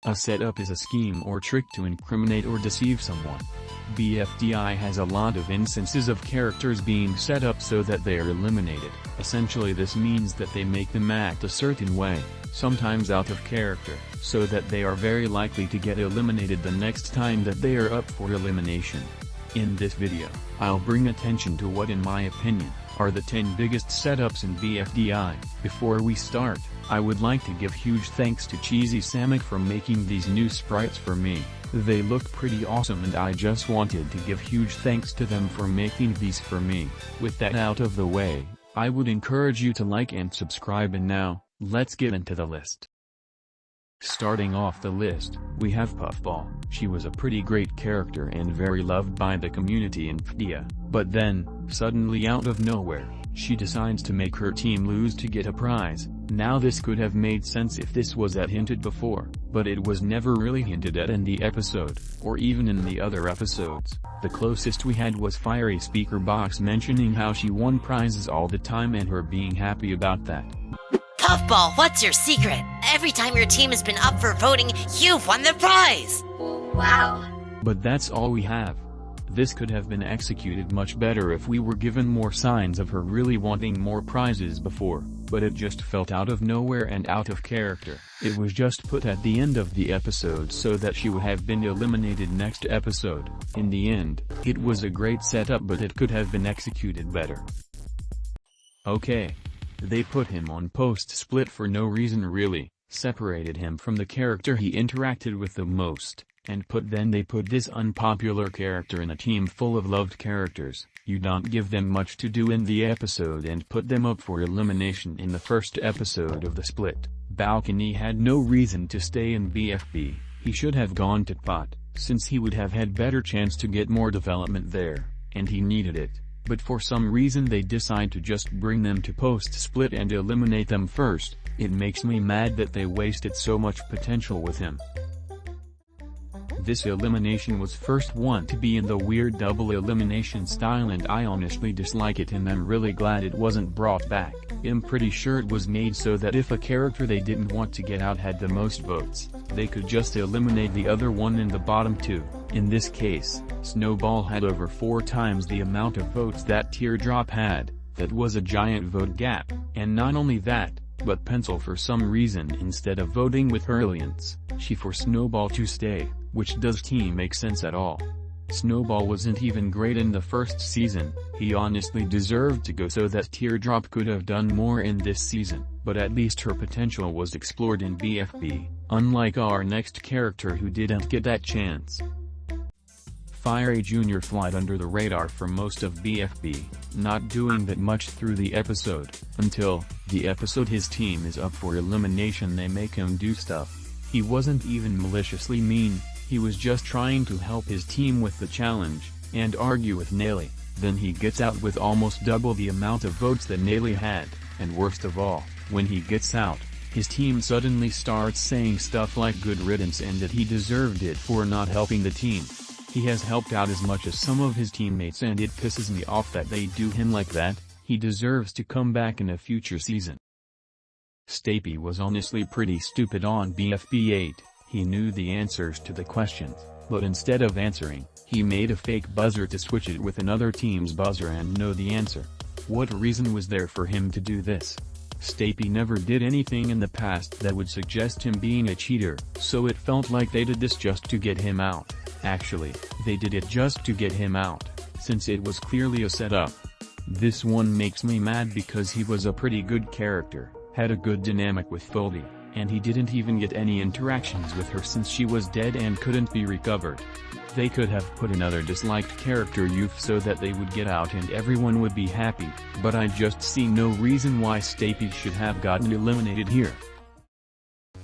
A setup is a scheme or trick to incriminate or deceive someone. BFDI has a lot of instances of characters being set up so that they are eliminated. Essentially this means that they make them act a certain way, sometimes out of character, so that they are very likely to get eliminated the next time that they are up for elimination. In this video, I'll bring attention to what in my opinion, are the 10 biggest setups in BFDI. Before we start, I would like to give huge thanks to Cheesy Samick for making these new sprites for me. They look pretty awesome and I just wanted to give huge thanks to them for making these for me. With that out of the way, I would encourage you to like and subscribe, and now, let's get into the list. Starting off the list, we have Puffball. She was a pretty great character and very loved by the community in BFDI, but then, suddenly out of nowhere, she decides to make her team lose to get a prize. Now this could have made sense if this was hinted before, but it was never really hinted at in the episode, or even in the other episodes. The closest we had was Fiery Speaker Box mentioning how she won prizes all the time and her being happy about that. Puffball, what's your secret? Every time your team has been up for voting, you've won the prize! Wow. But that's all we have. This could have been executed much better if we were given more signs of her really wanting more prizes before, but it just felt out of nowhere and out of character. It was just put at the end of the episode so that she would have been eliminated next episode. In the end, it was a great setup, but it could have been executed better. Okay. They put him on post-split for no reason really, separated him from the character he interacted with the most, and then they put this unpopular character in a team full of loved characters. You don't give them much to do in the episode and put them up for elimination in the first episode of the split. Balcony had no reason to stay in BFB, he should have gone to pot, since he would have had better chance to get more development there, and he needed it. But for some reason they decide to just bring them to post-split and eliminate them first. It makes me mad that they wasted so much potential with him. This elimination was first one to be in the weird double elimination style and I honestly dislike it, and I'm really glad it wasn't brought back. I'm pretty sure it was made so that if a character they didn't want to get out had the most votes, they could just eliminate the other one in the bottom two. In this case, Snowball had over 4 times the amount of votes that Teardrop had. That was a giant vote gap, and not only that, but Pencil for some reason instead of voting with her alliance, she forced Snowball to stay, which doesn't make sense at all. Snowball wasn't even great in the first season, he honestly deserved to go so that Teardrop could have done more in this season, but at least her potential was explored in BFB, unlike our next character who didn't get that chance. Fiery Jr. flied under the radar for most of BFB, not doing that much through the episode, until the episode his team is up for elimination they make him do stuff. He wasn't even maliciously mean, he was just trying to help his team with the challenge, and argue with Nelly. Then he gets out with almost double the amount of votes that Nelly had, and worst of all, when he gets out, his team suddenly starts saying stuff like good riddance and that he deserved it for not helping the team. He has helped out as much as some of his teammates and it pisses me off that they do him like that. He deserves to come back in a future season. Stapy was honestly pretty stupid on BFB 8, he knew the answers to the questions, but instead of answering, he made a fake buzzer to switch it with another team's buzzer and know the answer. What reason was there for him to do this? Stapy never did anything in the past that would suggest him being a cheater, so it felt like they did this just to get him out. Actually, they did it just to get him out, since it was clearly a setup. This one makes me mad because he was a pretty good character, had a good dynamic with Foldy, and he didn't even get any interactions with her since she was dead and couldn't be recovered. They could have put another disliked character youth so that they would get out and everyone would be happy, but I just see no reason why Stapy should have gotten eliminated here.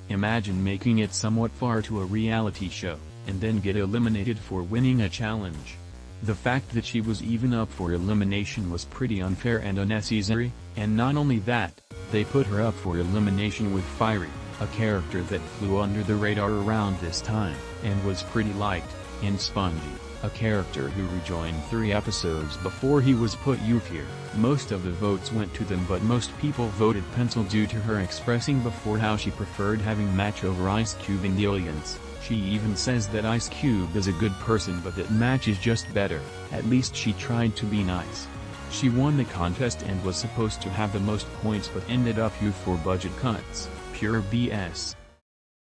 Imagine making it somewhat far to a reality show, and then get eliminated for winning a challenge. The fact that she was even up for elimination was pretty unfair and unnecessary, and not only that, they put her up for elimination with Fiery, a character that flew under the radar around this time, and was pretty liked. and Spongy, a character who rejoined 3 episodes before he was put youth here. Most of the votes went to them, but most people voted Pencil due to her expressing before how she preferred having Match over Ice Cube in the audience. She even says that Ice Cube is a good person but that Match is just better. At least she tried to be nice. She won the contest and was supposed to have the most points but ended up youth for budget cuts. Pure BS.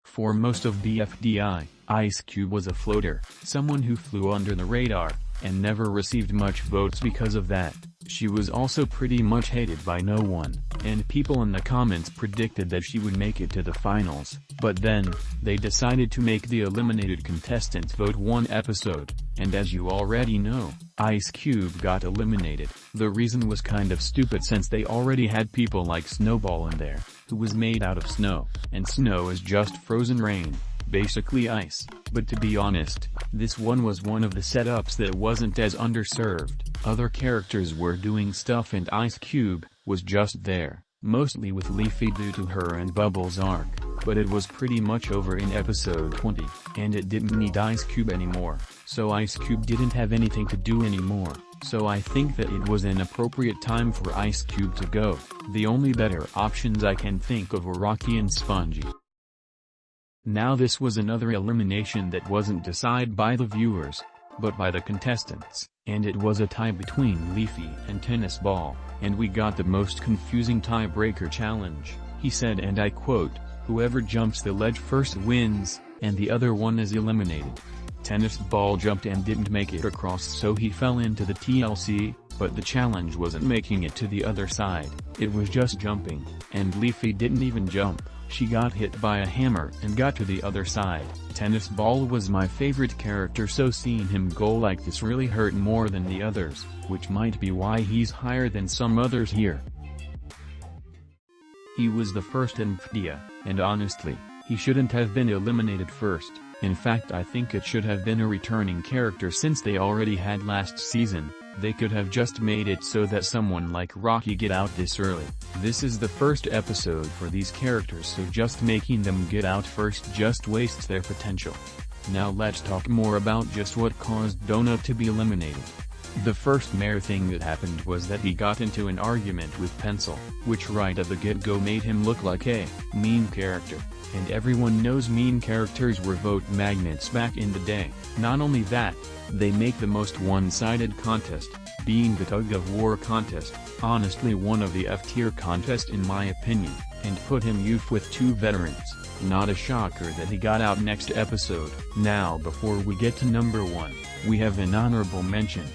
For most of BFDI, Ice Cube was a floater, someone who flew under the radar, and never received much votes because of that. She was also pretty much hated by no one, and people in the comments predicted that she would make it to the finals, but then, they decided to make the eliminated contestants vote 1 episode, and as you already know, Ice Cube got eliminated. The reason was kind of stupid since they already had people like Snowball in there, who was made out of snow, and snow is just frozen rain. Basically ice, but to be honest, this one was one of the setups that wasn't as underserved. Other characters were doing stuff and Ice Cube was just there, mostly with Leafy due to her and Bubbles' arc, but it was pretty much over in episode 20, and it didn't need Ice Cube anymore, so Ice Cube didn't have anything to do anymore, so I think that it was an appropriate time for Ice Cube to go. The only better options I can think of were Rocky and Spongy. Now this was another elimination that wasn't decided by the viewers, but by the contestants, and it was a tie between Leafy and Tennis Ball, and we got the most confusing tiebreaker challenge. He said, and I quote, "Whoever jumps the ledge first wins, and the other one is eliminated." Tennis Ball jumped and didn't make it across, so he fell into the TLC, but the challenge wasn't making it to the other side, it was just jumping, and Leafy didn't even jump. She got hit by a hammer and got to the other side. Tennis Ball was my favorite character, so seeing him go like this really hurt more than the others, which might be why he's higher than some others here. He was the first in BFDI, and honestly, he shouldn't have been eliminated first. In fact, I think it should have been a returning character since they already had last season. They could have just made it so that someone like Rocky get out this early. This is the first episode for these characters, so just making them get out first just wastes their potential. Now let's talk more about just what caused Donut to be eliminated. The first major thing that happened was that he got into an argument with Pencil, which right at the get-go made him look like a mean character, and everyone knows mean characters were vote magnets back in the day. Not only that, they make the most one-sided contest, being the tug-of-war contest, honestly one of the F-tier contests in my opinion, and put him youth with 2 veterans. Not a shocker that he got out next episode. Now before we get to number 1, we have an honorable mention.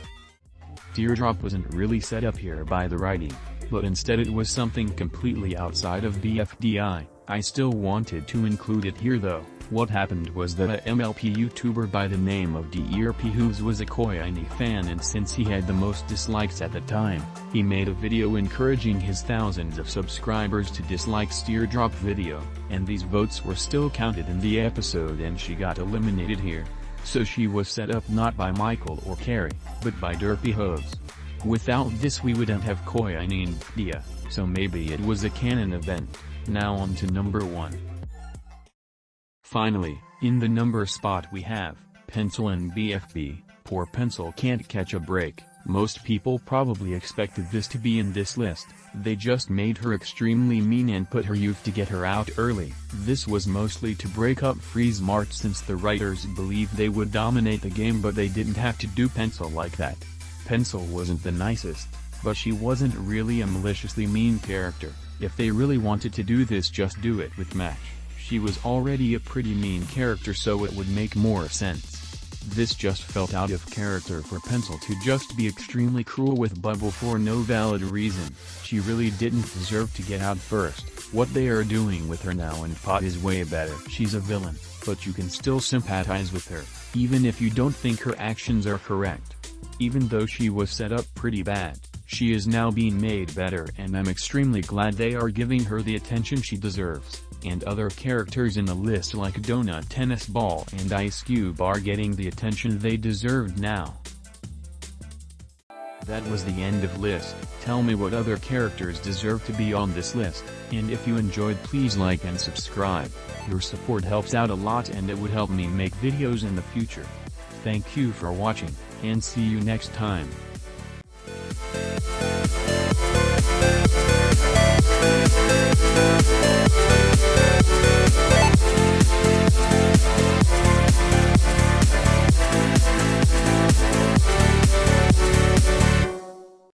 Teardrop wasn't really set up here by the writing, but instead it was something completely outside of BFDI. I still wanted to include it here though. What happened was that a MLP YouTuber by the name of DERP Hooves was a Koyani fan, and since he had the most dislikes at the time, he made a video encouraging his thousands of subscribers to dislike Teardrop video, and these votes were still counted in the episode and she got eliminated here. So she was set up not by Michael or Carrie, but by Derpy Hooves. Without this we wouldn't have Koyani in BFDI, so maybe it was a canon event. Now on to number 1. Finally, in the number spot we have Pencil and BFB. Poor Pencil can't catch a break. Most people probably expected this to be in this list. They just made her extremely mean and put her youth to get her out early. This was mostly to break up Freeze Mart since the writers believed they would dominate the game, but they didn't have to do Pencil like that. Pencil wasn't the nicest, but she wasn't really a maliciously mean character. If they really wanted to do this, just do it with Match. She was already a pretty mean character, so it would make more sense. This just felt out of character for Pencil to just be extremely cruel with Bubble for no valid reason. She really didn't deserve to get out first. What they are doing with her now in Pot is way better. She's a villain, but you can still sympathize with her, even if you don't think her actions are correct. Even though she was set up pretty bad, she is now being made better, and I'm extremely glad they are giving her the attention she deserves. And other characters in the list like Donut, Tennis Ball and Ice Cube are getting the attention they deserved now. That was the end of list. Tell me what other characters deserve to be on this list, and if you enjoyed, please like and subscribe. Your support helps out a lot and it would help me make videos in the future. Thank you for watching, and see you next time.